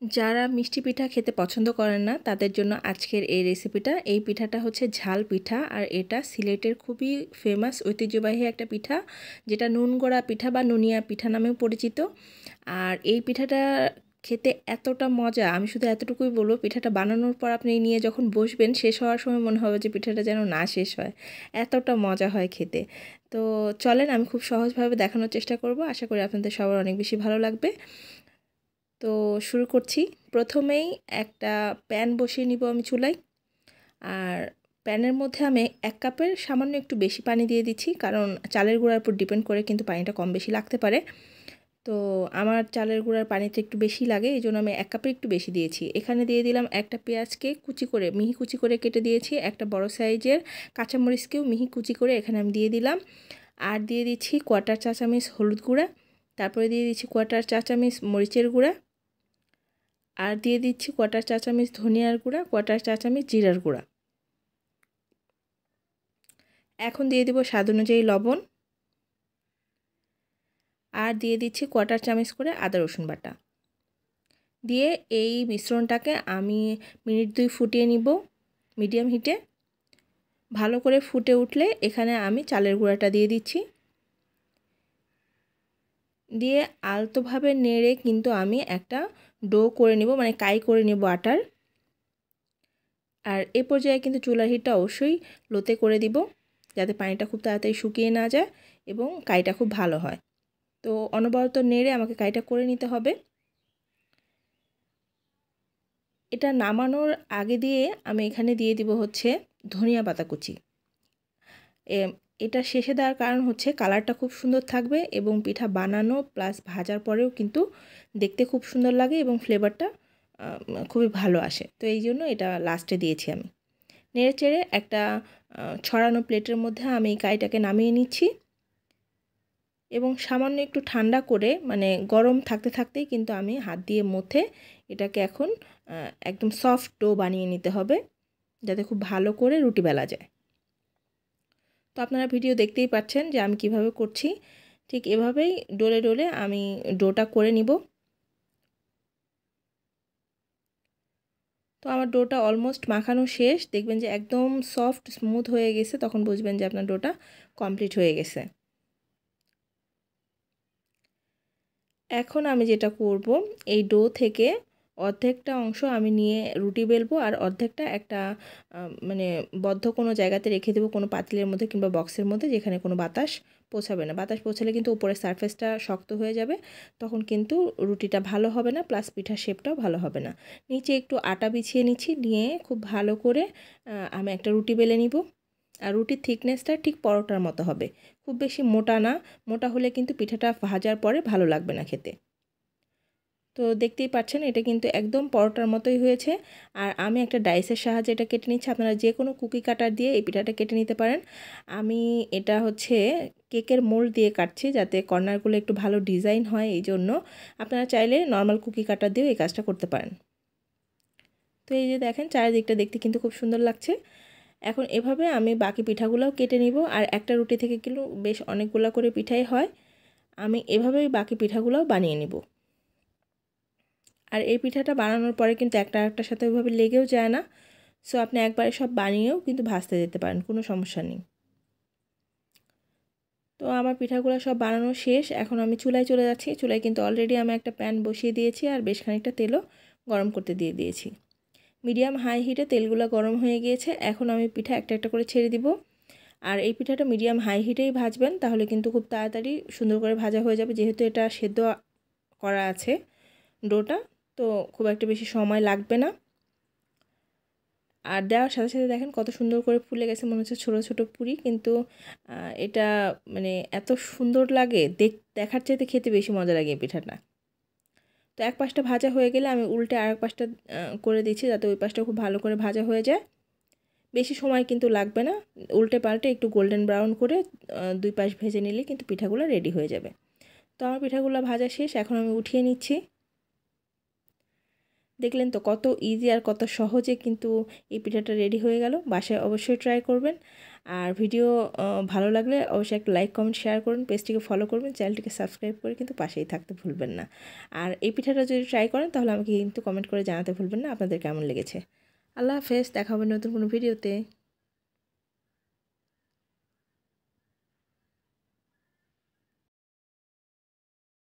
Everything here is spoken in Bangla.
যারা মিষ্টি পিঠা খেতে পছন্দ করেন না তাদের জন্য আজকের এই রেসিপিটা। এই পিঠাটা হচ্ছে ঝাল পিঠা, আর এটা সিলেটের খুবই ফেমাস ঐতিহ্যবাহী একটা পিঠা, যেটা নুন গড়া পিঠা বা নুনিয়া পিঠা নামেও পরিচিত। আর এই পিঠাটা খেতে এতটা মজা, আমি শুধু এতটুকুই বলবো, পিঠাটা বানানোর পর আপনি নিয়ে যখন বসবেন শেষ হওয়ার সময় মনে হবে যে পিঠাটা যেন না শেষ হয়, এতটা মজা হয় খেতে। তো চলেন আমি খুব সহজভাবে দেখানোর চেষ্টা করব, আশা করি আপনাদের সবার অনেক বেশি ভালো লাগবে। তো শুরু করছি। প্রথমেই একটা প্যান বসিয়ে নিব আমি চুলায়, আর প্যানের মধ্যে আমি 1 কাপের সামান্য একটু বেশি পানি দিয়ে দিচ্ছি, কারণ চালের গুঁড়ার উপর ডিপেন্ড করে কিন্তু পানিটা কম বেশি লাগতে পারে। তো আমার চালের গুঁড়ার পানিতে একটু বেশি লাগে, এই জন্য আমি 1 কাপের একটু বেশি দিয়েছি। এখানে দিয়ে দিলাম একটা পেঁয়াজকে কুচি করে মিহি কুচি করে কেটে দিয়েছি, একটা বড় সাইজের কাঁচামরিচকেও মিহি কুচি করে এখানে আমি দিয়ে দিলাম। আর দিয়ে দিচ্ছি 1/4 চা চামচ হলুদ গুঁড়া, তারপরে দিয়ে দিচ্ছি 1/4 চা চামচ মরিচের গুঁড়া, আর দিয়ে দিচ্ছি 1/4 চা চামচ ধনিয়ার গুঁড়া, 1/4 চা চামচ জিরার গুঁড়া। এখন দিয়ে দিব স্বাদ অনুযায়ী লবণ, আর দিয়ে দিচ্ছি 1/4 চামচ করে আদা রসুন বাটা। দিয়ে এই মিশ্রণটাকে আমি মিনিট 2 ফুটিয়ে নিব মিডিয়াম হিটে। ভালো করে ফুটে উঠলে এখানে আমি চালের গুঁড়াটা দিয়ে দিচ্ছি, দিয়ে আলতোভাবে নেড়ে কিন্তু আমি একটা ডো করে নিব, মানে কাই করে নিব আটার। আর এ পর্যায়ে কিন্তু চুলার হিটটা অবশ্যই লোতে করে দিব, যাতে পানিটা খুব তাড়াতাড়ি শুকিয়ে না যায় এবং কাইটা খুব ভালো হয়। তো অনবরত নেড়ে আমাকে কাইটা করে নিতে হবে। এটা নামানোর আগে দিয়ে আমি এখানে দিয়ে দিব হচ্ছে ধনিয়া পাতা কুচি। এটা শেষে দেওয়ার কারণ হচ্ছে কালারটা খুব সুন্দর থাকবে এবং পিঠা বানানো প্লাস ভাজার পরেও কিন্তু দেখতে খুব সুন্দর লাগে এবং ফ্লেভারটা খুবই ভালো আসে। তো এই জন্য এটা লাস্টে দিয়েছি আমি। নেড়ে চেড়ে একটা ছড়ানো প্লেটের মধ্যে আমি কাইটাকে নামিয়ে নিচ্ছি এবং সামান্য একটু ঠান্ডা করে, মানে গরম থাকতে থাকতেই কিন্তু আমি হাত দিয়ে মথে এটাকে এখন একদম সফট ডো বানিয়ে নিতে হবে, যাতে খুব ভালো করে রুটি বেলা যায়। তো আপনারা ভিডিও দেখতেই পাচ্ছেন যে আমি কিভাবে করছি, ঠিক এভাবেই ডোলে ডোলে আমি ডোটা করে নিব। তো আমার ডোটা অলমোস্ট মাখানো শেষ, দেখবেন যে একদম সফট স্মুথ হয়ে গেছে, তখন বুঝবেন যে আপনার ডোটা কমপ্লিট হয়ে গেছে। এখন আমি যেটা করব, এই ডো থেকে অর্ধেকটা অংশ আমি নিয়ে রুটি বেলবো, আর অর্ধেকটা একটা মানে বদ্ধ কোনো জায়গাতে রেখে দেবো, কোনো পাতিলের মধ্যে কিংবা বক্সের মধ্যে, যেখানে কোনো বাতাস পৌঁছাবে না। বাতাস পৌঁছালে কিন্তু উপরের সারফেসটা শক্ত হয়ে যাবে, তখন কিন্তু রুটিটা ভালো হবে না, প্লাস পিঠার শেপটাও ভালো হবে না। নিচে একটু আটা বিছিয়ে নিচ্ছি, নিয়ে খুব ভালো করে আমি একটা রুটি বেলে নিব। আর রুটির থিকনেসটা ঠিক পরোটার মতো হবে, খুব বেশি মোটা না। মোটা হলে কিন্তু পিঠাটা ভাজার পরে ভালো লাগবে না খেতে। তো দেখতেই পাচ্ছেন এটা কিন্তু একদম পরোটার মতোই হয়েছে। আর আমি একটা ডাইসের সাহায্যে এটা কেটে নিচ্ছি, আপনারা যে কোনো কুকি কাটার দিয়ে এই পিঠাটা কেটে নিতে পারেন। আমি এটা হচ্ছে কেকের মোল্ড দিয়ে কাটছি, যাতে কর্নারগুলো একটু ভালো ডিজাইন হয়, এই জন্য। আপনারা চাইলে নর্মাল কুকি কাটার দিয়েও এই কাজটা করতে পারেন। তো এই যে দেখেন চারিদিকটা দেখতে কিন্তু খুব সুন্দর লাগছে। এখন এভাবে আমি বাকি পিঠাগুলোও কেটে নিব, আর একটা রুটি থেকে কিন্তু বেশ অনেকগুলো করে পিঠাই হয়। আমি এভাবেই বাকি পিঠাগুলোও বানিয়ে নিব। আর এই পিঠাটা বানানোর পরে কিন্তু একটা আরেকটার সাথে ওইভাবে লেগেও যায় না। সো আপনি একবারে সব বানিয়েও কিন্তু ভাজতে দিতে পারেন, কোনো সমস্যা নেই। তো আমার পিঠাগুলো সব বানানো শেষ, এখন আমি চুলায় চলে যাচ্ছি। চুলায় কিন্তু অলরেডি আমি একটা প্যান বসিয়ে দিয়েছি, আর বেশ খানিকটা তেলও গরম করতে দিয়ে দিয়েছি। মিডিয়াম হাই হিটে তেলগুলো গরম হয়ে গিয়েছে, এখন আমি পিঠা একটা একটা করে ছেড়ে দিব। আর এই পিঠাটা মিডিয়াম হাই হিটেই ভাজবেন, তাহলে কিন্তু খুব তাড়াতাড়ি সুন্দর করে ভাজা হয়ে যাবে, যেহেতু এটা সেদ্ধ করা আছে ডোটা, তো খুব একটা বেশি সময় লাগবে না। আর দেওয়ার সাথে সাথে দেখেন কত সুন্দর করে ফুলে গেছে, মনে হচ্ছে ছোটো ছোটো পুরি, কিন্তু এটা মানে এত সুন্দর লাগে, দেখার চাইতে খেতে বেশি মজা লাগে এই পিঠাটা। তো এক পাশটা ভাজা হয়ে গেলে আমি উল্টে আর এক পাশটা করে দিচ্ছি, যাতে ওই পাশটা খুব ভালো করে ভাজা হয়ে যায়। বেশি সময় কিন্তু লাগবে না, উল্টে পাল্টে একটু গোল্ডেন ব্রাউন করে দুই পাশ ভেজে নিলে কিন্তু পিঠাগুলো রেডি হয়ে যাবে। তো আমার পিঠাগুলো ভাজা শেষ, এখন আমি উঠিয়ে নিচ্ছি। দেখলেন তো কত ইজি আর কত সহজে কিন্তু এই পিঠাটা রেডি হয়ে গেল। বাসায় অবশ্যই ট্রাই করবেন। আর ভিডিও ভালো লাগলে অবশ্যই একটা লাইক কমেন্ট শেয়ার করুন, পেজটিকে ফলো করবেন, চ্যানেলটিকে সাবস্ক্রাইব করে কিন্তু পাশেই থাকতে ভুলবেন না। আর এই পিঠাটা যদি ট্রাই করেন তাহলে আমাকে কিন্তু কমেন্ট করে জানাতে ভুলবেন না আপনাদের কেমন লেগেছে। আল্লাহ হাফেজ, দেখা হবে নতুন কোনো ভিডিওতে।